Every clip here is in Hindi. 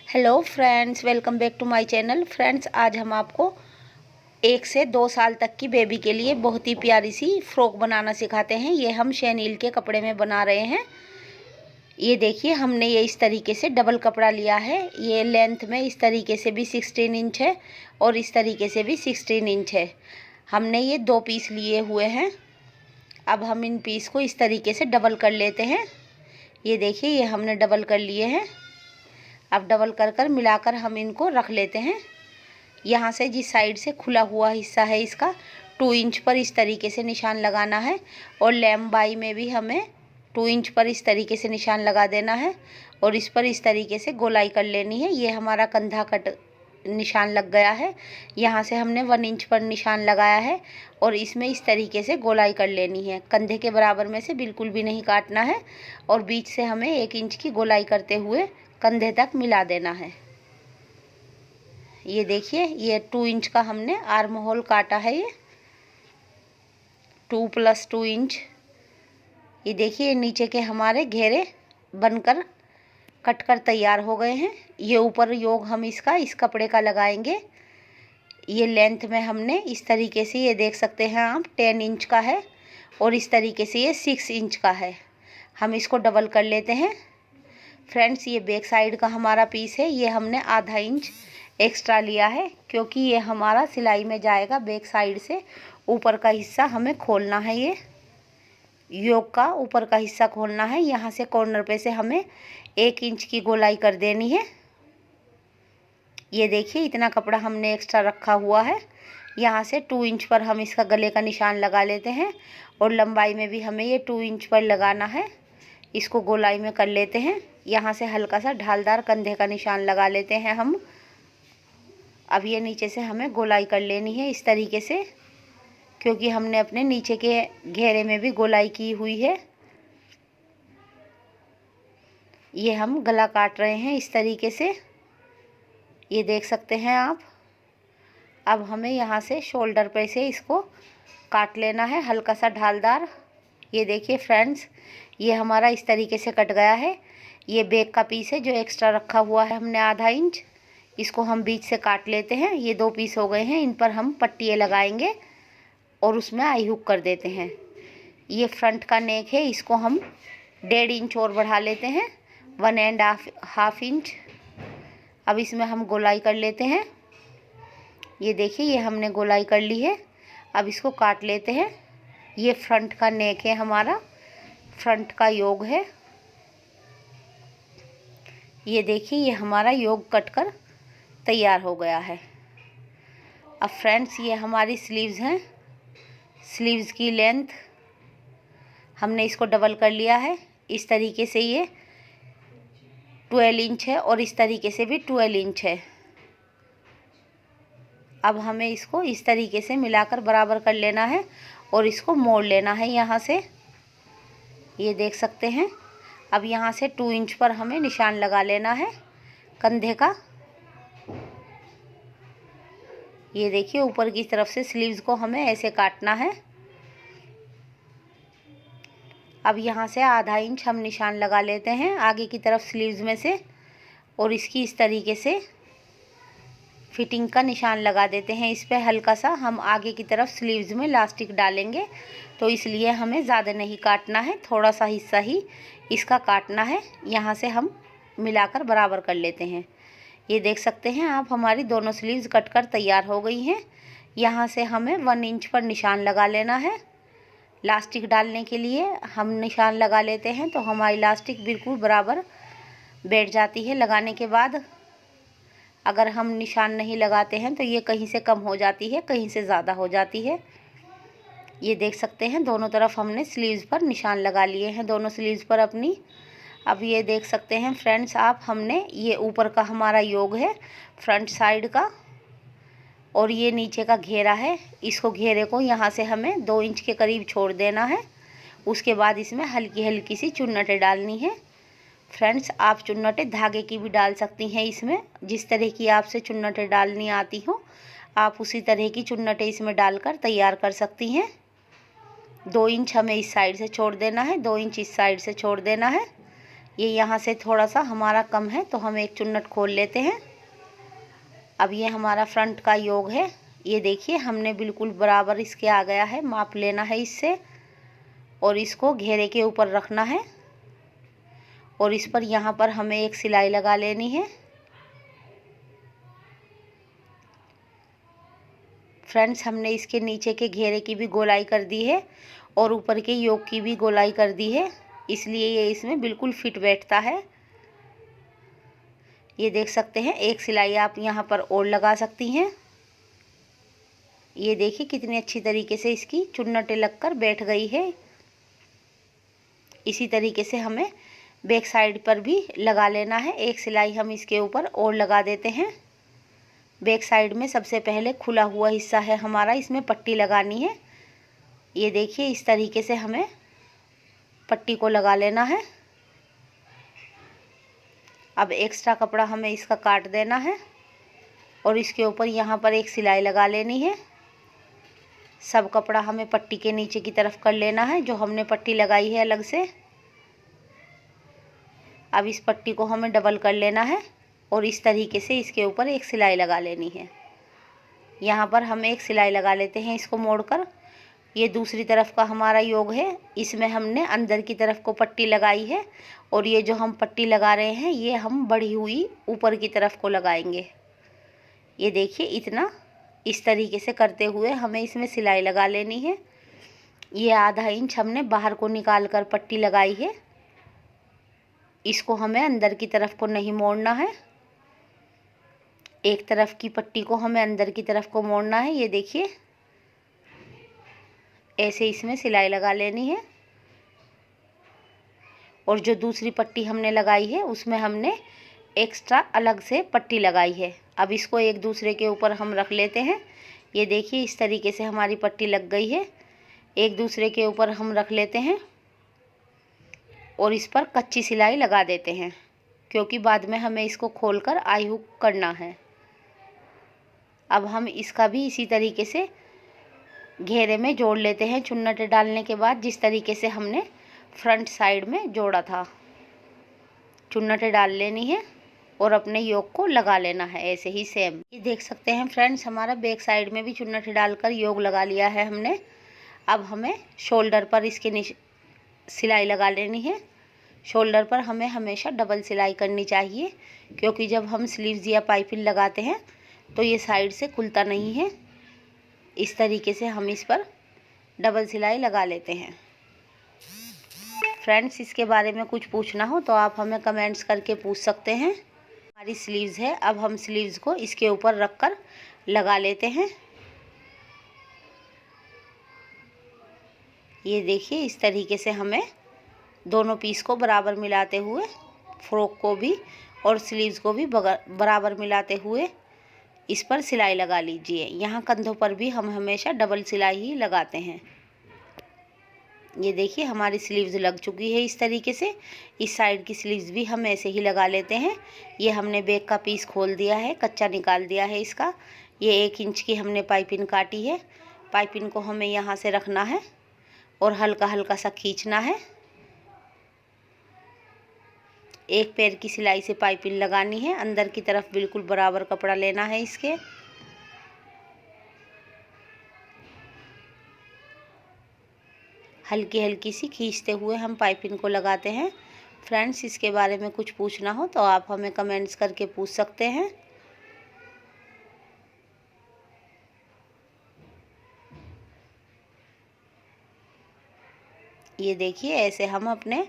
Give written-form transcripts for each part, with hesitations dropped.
Hello friends, welcome back to my channel. Friends, आज हम आपको 1 से 2 साल तक की बेबी के लिए बहुत ही प्यारी सी फ्रॉक बनाना सिखाते हैं। ये हम शैनील के कपड़े में बना रहे हैं। ये देखिए, हमने ये इस तरीके से डबल कपड़ा लिया है। ये लेंथ में इस तरीके से भी 16 इंच है और इस तरीके से भी 16 इंच है। हमने ये 2 पीस लिए हुए हैं। अब हम इन पीस को इस तरीके से डबल कर लेते हैं। ये देखिए, ये हमने डबल कर लिए हैं। अब डबल कर मिलाकर हम इनको रख लेते हैं। यहाँ से जिस साइड से खुला हुआ हिस्सा है इसका 2 इंच पर इस तरीके से निशान लगाना है और लंबाई में भी हमें 2 इंच पर इस तरीके से निशान लगा देना है और इस पर इस तरीके से गोलाई कर लेनी है। ये हमारा कंधा कट निशान लग गया है। यहाँ से हमने 1 इंच पर निशान लगाया है और इसमें इस तरीके से गोलाई कर लेनी है। कंधे के बराबर में से बिल्कुल भी नहीं काटना है और बीच से हमें 1 इंच की गोलाई करते हुए कंधे तक मिला देना है। ये देखिए, ये 2 इंच का हमने आर्म होल काटा है। ये 2 + 2 इंच। ये देखिए, नीचे के हमारे घेरे बनकर कटकर तैयार हो गए हैं। ये ऊपर योग हम इसका इस कपड़े का लगाएंगे। ये लेंथ में हमने इस तरीके से, ये देख सकते हैं आप, 10 इंच का है और इस तरीके से ये 6 इंच का है। हम इसको डबल कर लेते हैं। फ्रेंड्स, ये बैक साइड का हमारा पीस है। ये हमने आधा इंच एक्स्ट्रा लिया है क्योंकि ये हमारा सिलाई में जाएगा। बैक साइड से ऊपर का हिस्सा हमें खोलना है। ये योक का ऊपर का हिस्सा खोलना है। यहाँ से कॉर्नर पे से हमें 1 इंच की गोलाई कर देनी है। ये देखिए, इतना कपड़ा हमने एक्स्ट्रा रखा हुआ है। यहाँ से 2 इंच पर हम इसका गले का निशान लगा लेते हैं और लंबाई में भी हमें ये 2 इंच पर लगाना है। इसको गोलाई में कर लेते हैं। यहाँ से हल्का सा ढालदार कंधे का निशान लगा लेते हैं हम। अब ये नीचे से हमें गोलाई कर लेनी है इस तरीके से, क्योंकि हमने अपने नीचे के घेरे में भी गोलाई की हुई है। ये हम गला काट रहे हैं इस तरीके से, ये देख सकते हैं आप। अब हमें यहाँ से शोल्डर पे से इसको काट लेना है हल्का सा ढालदार। ये देखिए फ्रेंड्स, ये हमारा इस तरीके से कट गया है। ये बैक का पीस है जो एक्स्ट्रा रखा हुआ है हमने आधा इंच। इसको हम बीच से काट लेते हैं। ये 2 पीस हो गए हैं। इन पर हम पट्टियाँ लगाएंगे और उसमें आई हुक कर देते हैं। ये फ्रंट का नेक है, इसको हम 1.5 इंच और बढ़ा लेते हैं, 1.5 इंच। अब इसमें हम गोलाई कर लेते हैं। ये देखिए, ये हमने गोलाई कर ली है। अब इसको काट लेते हैं। ये फ्रंट का नेक है हमारा, फ्रंट का योग है। ये देखिए, ये हमारा योग कटकर तैयार हो गया है। अब फ्रेंड्स, ये हमारी स्लीव्स हैं। स्लीव्स की लेंथ हमने इसको डबल कर लिया है। इस तरीके से ये 12 इंच है और इस तरीके से भी 12 इंच है। अब हमें इसको इस तरीके से मिलाकर बराबर कर लेना है और इसको मोड़ लेना है यहाँ से। ये देख सकते हैं। अब यहाँ से 2 इंच पर हमें निशान लगा लेना है कंधे का। ये देखिए, ऊपर की तरफ से स्लीव्स को हमें ऐसे काटना है। अब यहाँ से आधा इंच हम निशान लगा लेते हैं आगे की तरफ स्लीव्स में से और इसकी इस तरीके से फिटिंग का निशान लगा देते हैं। इस पर हल्का सा हम आगे की तरफ स्लीव्स में इलास्टिक डालेंगे, तो इसलिए हमें ज़्यादा नहीं काटना है, थोड़ा सा हिस्सा ही इसका काटना है। यहाँ से हम मिलाकर बराबर कर लेते हैं। ये देख सकते हैं आप, हमारी दोनों स्लीव्स कटकर तैयार हो गई हैं। यहाँ से हमें 1 इंच पर निशान लगा लेना है। इलास्टिक डालने के लिए हम निशान लगा लेते हैं तो हमारी इलास्टिक बिल्कुल बराबर बैठ जाती है। लगाने के बाद अगर हम निशान नहीं लगाते हैं तो ये कहीं से कम हो जाती है, कहीं से ज़्यादा हो जाती है। ये देख सकते हैं, दोनों तरफ हमने स्लीव्स पर निशान लगा लिए हैं, दोनों स्लीव्स पर अपनी। अब ये देख सकते हैं फ्रेंड्स आप, हमने ये ऊपर का हमारा योग है फ्रंट साइड का और ये नीचे का घेरा है। इसको घेरे को यहाँ से हमें 2 इंच के करीब छोड़ देना है। उसके बाद इसमें हल्की हल्की सी चुन्नटें डालनी है। फ्रेंड्स, आप चुन्नटें धागे की भी डाल सकती हैं इसमें। जिस तरह की आपसे चुन्नटें डालनी आती हो आप उसी तरह की चुन्नटें इसमें डालकर तैयार कर सकती हैं। 2 इंच हमें इस साइड से छोड़ देना है, 2 इंच इस साइड से छोड़ देना है। ये यहाँ से थोड़ा सा हमारा कम है तो हम एक चुन्नट खोल लेते हैं। अब ये हमारा फ्रंट का योग है। ये देखिए हमने बिल्कुल बराबर इसके आ गया है। माप लेना है इससे और इसको घेरे के ऊपर रखना है और इस पर यहाँ पर हमें एक सिलाई लगा लेनी है। फ्रेंड्स, हमने इसके नीचे के घेरे की भी गोलाई कर दी है और ऊपर के योग की भी गोलाई कर दी है, इसलिए ये इसमें बिल्कुल फिट बैठता है। ये देख सकते हैं, एक सिलाई आप यहाँ पर और लगा सकती हैं। ये देखिए कितनी अच्छी तरीके से इसकी चुन्नटें लगकर बैठ गई है। इसी तरीके से हमें बैक साइड पर भी लगा लेना है। एक सिलाई हम इसके ऊपर और लगा देते हैं। बैक साइड में सबसे पहले खुला हुआ हिस्सा है हमारा, इसमें पट्टी लगानी है। ये देखिए इस तरीके से हमें पट्टी को लगा लेना है। अब एक्स्ट्रा कपड़ा हमें इसका काट देना है और इसके ऊपर यहाँ पर एक सिलाई लगा लेनी है। सब कपड़ा हमें पट्टी के नीचे की तरफ कर लेना है, जो हमने पट्टी लगाई है अलग से। अब इस पट्टी को हमें डबल कर लेना है और इस तरीके से इसके ऊपर एक सिलाई लगा लेनी है। यहाँ पर हम एक सिलाई लगा लेते हैं इसको मोड़कर। ये दूसरी तरफ का हमारा योग है, इसमें हमने अंदर की तरफ को पट्टी लगाई है और ये जो हम पट्टी लगा रहे हैं ये हम बढ़ी हुई ऊपर की तरफ को लगाएंगे। ये देखिए इतना, इस तरीके से करते हुए हमें इसमें सिलाई लगा लेनी है। ये आधा इंच हमने बाहर को निकाल कर पट्टी लगाई है, इसको हमें अंदर की तरफ को नहीं मोड़ना है। एक तरफ की पट्टी को हमें अंदर की तरफ को मोड़ना है। ये देखिए ऐसे इसमें सिलाई लगा लेनी है और जो दूसरी पट्टी हमने लगाई है उसमें हमने एक्स्ट्रा अलग से पट्टी लगाई है। अब इसको एक दूसरे के ऊपर हम रख लेते हैं। ये देखिए इस तरीके से हमारी पट्टी लग गई है। एक दूसरे के ऊपर हम रख लेते हैं और इस पर कच्ची सिलाई लगा देते हैं, क्योंकि बाद में हमें इसको खोलकर आई हुक करना है। अब हम इसका भी इसी तरीके से घेरे में जोड़ लेते हैं चुन्नटें डालने के बाद, जिस तरीके से हमने फ्रंट साइड में जोड़ा था। चुन्नटें डाल लेनी है और अपने योग को लगा लेना है ऐसे ही सेम। ये देख सकते हैं फ्रेंड्स, हमारा बैक साइड में भी चुन्नटें डालकर योग लगा लिया है हमने। अब हमें शोल्डर पर इसके सिलाई लगा लेनी है। शोल्डर पर हमें हमेशा डबल सिलाई करनी चाहिए, क्योंकि जब हम स्लीव्स या पाइपिंग लगाते हैं तो ये साइड से खुलता नहीं है। इस तरीके से हम इस पर डबल सिलाई लगा लेते हैं। फ्रेंड्स, इसके बारे में कुछ पूछना हो तो आप हमें कमेंट्स करके पूछ सकते हैं। हमारी स्लीव्स है, अब हम स्लीव्स को इसके ऊपर रखकर लगा लेते हैं। ये देखिए इस तरीके से हमें दोनों पीस को बराबर मिलाते हुए, फ्रॉक को भी और स्लीव्स को भी बराबर मिलाते हुए इस पर सिलाई लगा लीजिए। यहाँ कंधों पर भी हम हमेशा डबल सिलाई ही लगाते हैं। ये देखिए हमारी स्लीव्स लग चुकी है इस तरीके से। इस साइड की स्लीव्स भी हम ऐसे ही लगा लेते हैं। ये हमने बैक का पीस खोल दिया है, कच्चा निकाल दिया है इसका। ये 1 इंच की हमने पाइपिंग काटी है। पाइपिंग को हमें यहाँ से रखना है और हल्का हल्का सा खींचना है। एक पैर की सिलाई से पाइपिंग लगानी है। अंदर की तरफ बिल्कुल बराबर कपड़ा लेना है इसके। हल्की हल्की सी खींचते हुए हम पाइपिंग को लगाते हैं। फ्रेंड्स, इसके बारे में कुछ पूछना हो तो आप हमें कमेंट्स करके पूछ सकते हैं। ये देखिए ऐसे हम अपने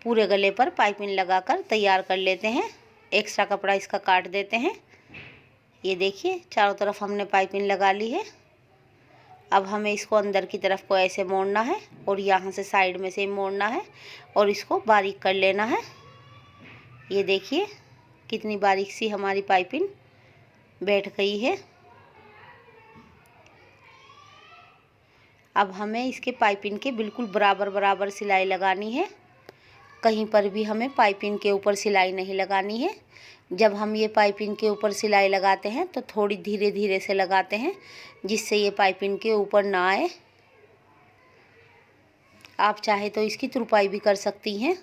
पूरे गले पर पाइपिंग लगाकर तैयार कर लेते हैं। एक्स्ट्रा कपड़ा इसका काट देते हैं। ये देखिए चारों तरफ हमने पाइपिंग लगा ली है। अब हमें इसको अंदर की तरफ को ऐसे मोड़ना है और यहाँ से साइड में से मोड़ना है और इसको बारीक कर लेना है। ये देखिए कितनी बारीक सी हमारी पाइपिंग बैठ गई है। अब हमें इसके पाइपिंग के बिल्कुल बराबर बराबर सिलाई लगानी है। कहीं पर भी हमें पाइपिंग के ऊपर सिलाई नहीं लगानी है। जब हम ये पाइपिंग के ऊपर सिलाई लगाते हैं तो थोड़ी धीरे धीरे से लगाते हैं, जिससे ये पाइपिंग के ऊपर ना आए। आप चाहे तो इसकी तुरपाई भी कर सकती हैं।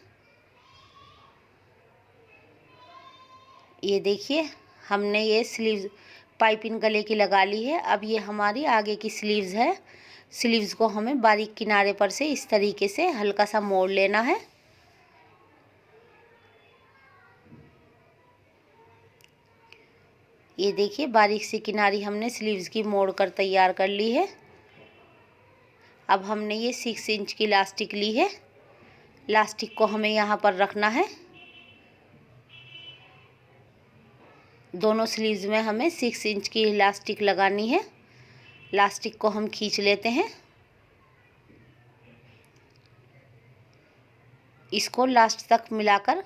ये देखिए हमने ये स्लीव्स पाइपिंग गले की लगा ली है। अब ये हमारी आगे की स्लीव्स है। स्लीव्स को हमें बारीक किनारे पर से इस तरीके से हल्का सा मोड़ लेना है। ये देखिए बारीक सी किनारी हमने स्लीव्स की मोड़ कर तैयार कर ली है। अब हमने ये 6 इंच की इलास्टिक ली है। इलास्टिक को हमें यहाँ पर रखना है। दोनों स्लीव्स में हमें 6 इंच की इलास्टिक लगानी है। इलास्टिक को हम खींच लेते हैं। इसको लास्ट तक मिलाकर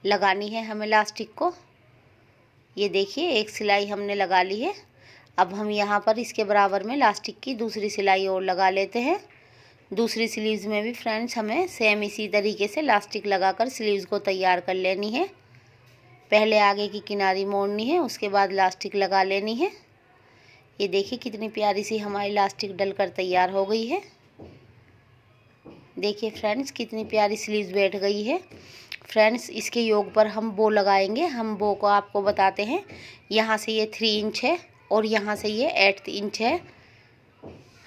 लगानी है हमें इलास्टिक को। ये देखिए एक सिलाई हमने लगा ली है। अब हम यहाँ पर इसके बराबर में इलास्टिक की दूसरी सिलाई और लगा लेते हैं। दूसरी स्लीव्स में भी फ्रेंड्स हमें सेम इसी तरीके से इलास्टिक लगाकर स्लीव्स को तैयार कर लेनी है। पहले आगे की किनारी मोड़नी है, उसके बाद इलास्टिक लगा लेनी है। ये देखिए कितनी प्यारी सी हमारी इलास्टिक डलकर तैयार हो गई है। देखिए फ्रेंड्स कितनी प्यारी स्लीव्स बैठ गई है। फ्रेंड्स इसके योग पर हम बो लगाएंगे। हम बो को आपको बताते हैं। यहाँ से ये 3 इंच है और यहाँ से ये 8 इंच है।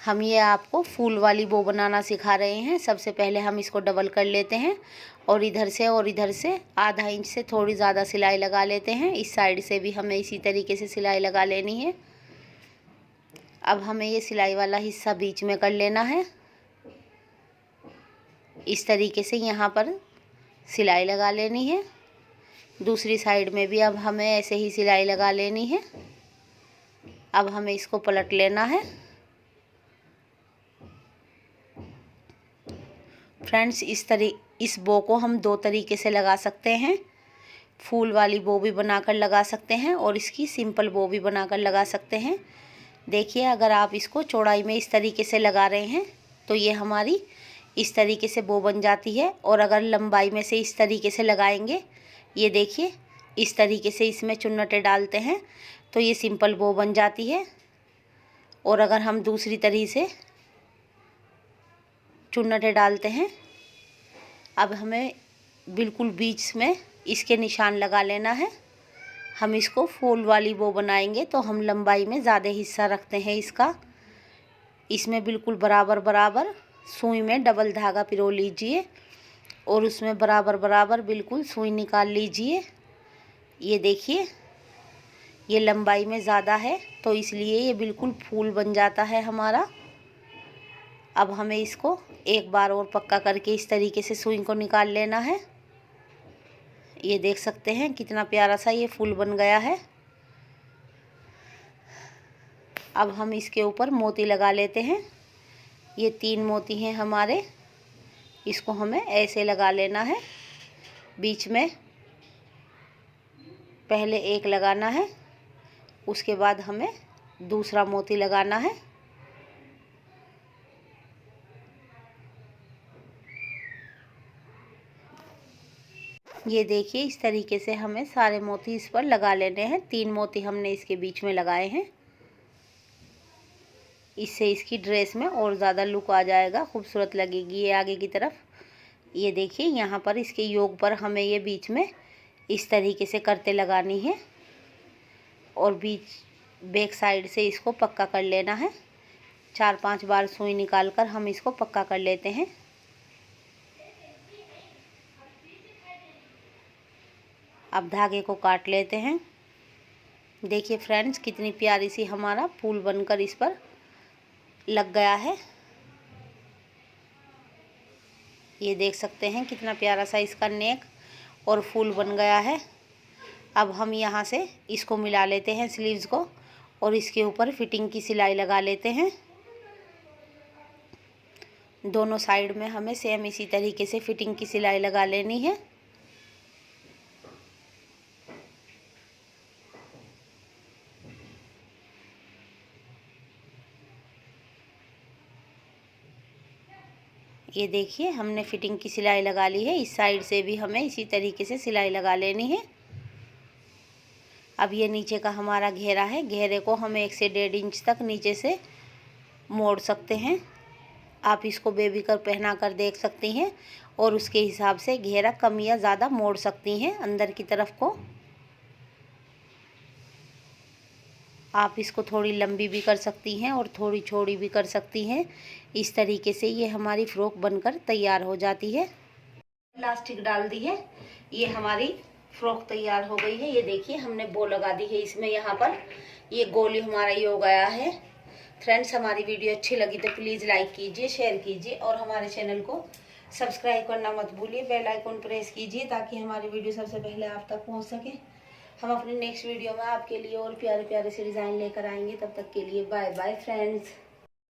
हम ये आपको फूल वाली बो बनाना सिखा रहे हैं। सबसे पहले हम इसको डबल कर लेते हैं और इधर से आधा इंच से थोड़ी ज़्यादा सिलाई लगा लेते हैं। इस साइड से भी हमें इसी तरीके से सिलाई लगा लेनी है। अब हमें ये सिलाई वाला हिस्सा बीच में कर लेना है। इस तरीके से यहाँ पर सिलाई लगा लेनी है। दूसरी साइड में भी अब हमें ऐसे ही सिलाई लगा लेनी है। अब हमें इसको पलट लेना है। फ्रेंड्स इस बो को हम 2 तरीके से लगा सकते हैं। फूल वाली बो भी बनाकर लगा सकते हैं और इसकी सिंपल बो भी बनाकर लगा सकते हैं। देखिए अगर आप इसको चौड़ाई में इस तरीके से लगा रहे हैं तो ये हमारी इस तरीके से बो बन जाती है। और अगर लंबाई में से इस तरीके से लगाएंगे, ये देखिए इस तरीके से इसमें चुन्नटें डालते हैं तो ये सिंपल बो बन जाती है। और अगर हम दूसरी तरीके से चुन्नटें डालते हैं, अब हमें बिल्कुल बीच में इसके निशान लगा लेना है। हम इसको फूल वाली बो बनाएंगे तो हम लंबाई में ज़्यादा हिस्सा रखते हैं इसका। इसमें बिल्कुल बराबर बराबर सुई में डबल धागा पिरो लीजिए और उसमें बराबर बराबर बिल्कुल सुई निकाल लीजिए। ये देखिए ये लंबाई में ज़्यादा है तो इसलिए ये बिल्कुल फूल बन जाता है हमारा। अब हमें इसको एक बार और पक्का करके इस तरीके से सुई को निकाल लेना है। ये देख सकते हैं कितना प्यारा सा ये फूल बन गया है। अब हम इसके ऊपर मोती लगा लेते हैं। ये 3 मोती हैं हमारे। इसको हमें ऐसे लगा लेना है। बीच में पहले एक लगाना है, उसके बाद हमें दूसरा मोती लगाना है। ये देखिए इस तरीके से हमें सारे मोती इस पर लगा लेने हैं। 3 मोती हमने इसके बीच में लगाए हैं। इससे इसकी ड्रेस में और ज़्यादा लुक आ जाएगा, खूबसूरत लगेगी ये आगे की तरफ। ये देखिए यहाँ पर इसके योग पर हमें ये बीच में इस तरीके से करते लगानी है और बैक साइड से इसको पक्का कर लेना है। 4-5 बार सुई निकाल कर हम इसको पक्का कर लेते हैं। अब धागे को काट लेते हैं। देखिए फ्रेंड्स कितनी प्यारी सी हमारा फूल बनकर इस पर लग गया है। ये देख सकते हैं कितना प्यारा सा इसका नेक और फूल बन गया है। अब हम यहाँ से इसको मिला लेते हैं स्लीव्स को और इसके ऊपर फिटिंग की सिलाई लगा लेते हैं। दोनों साइड में हमें सेम इसी तरीके से फिटिंग की सिलाई लगा लेनी है। ये देखिए हमने फिटिंग की सिलाई लगा ली है। इस साइड से भी हमें इसी तरीके से सिलाई लगा लेनी है। अब ये नीचे का हमारा घेरा है। घेरे को हम 1 से 1.5 इंच तक नीचे से मोड़ सकते हैं। आप इसको बेबी कर पहना कर देख सकती हैं और उसके हिसाब से घेरा कम या ज़्यादा मोड़ सकती हैं अंदर की तरफ को। आप इसको थोड़ी लंबी भी कर सकती हैं और थोड़ी चौड़ी भी कर सकती हैं। इस तरीके से ये हमारी फ्रॉक बनकर तैयार हो जाती है। इलास्टिक डाल दी है, ये हमारी फ्रॉक तैयार हो गई है। ये देखिए हमने बो लगा दी है इसमें, यहाँ पर ये गोली हमारा ये हो गया है। फ्रेंड्स, हमारी वीडियो अच्छी लगी तो प्लीज़ लाइक कीजिए, शेयर कीजिए और हमारे चैनल को सब्सक्राइब करना मत भूलिए। बेल आइकन प्रेस कीजिए ताकि हमारी वीडियो सबसे पहले आप तक पहुंच सके। हम अपने नेक्स्ट वीडियो में आपके लिए और प्यारे प्यारे से डिज़ाइन लेकर आएंगे। तब तक के लिए बाय बाय फ्रेंड्स।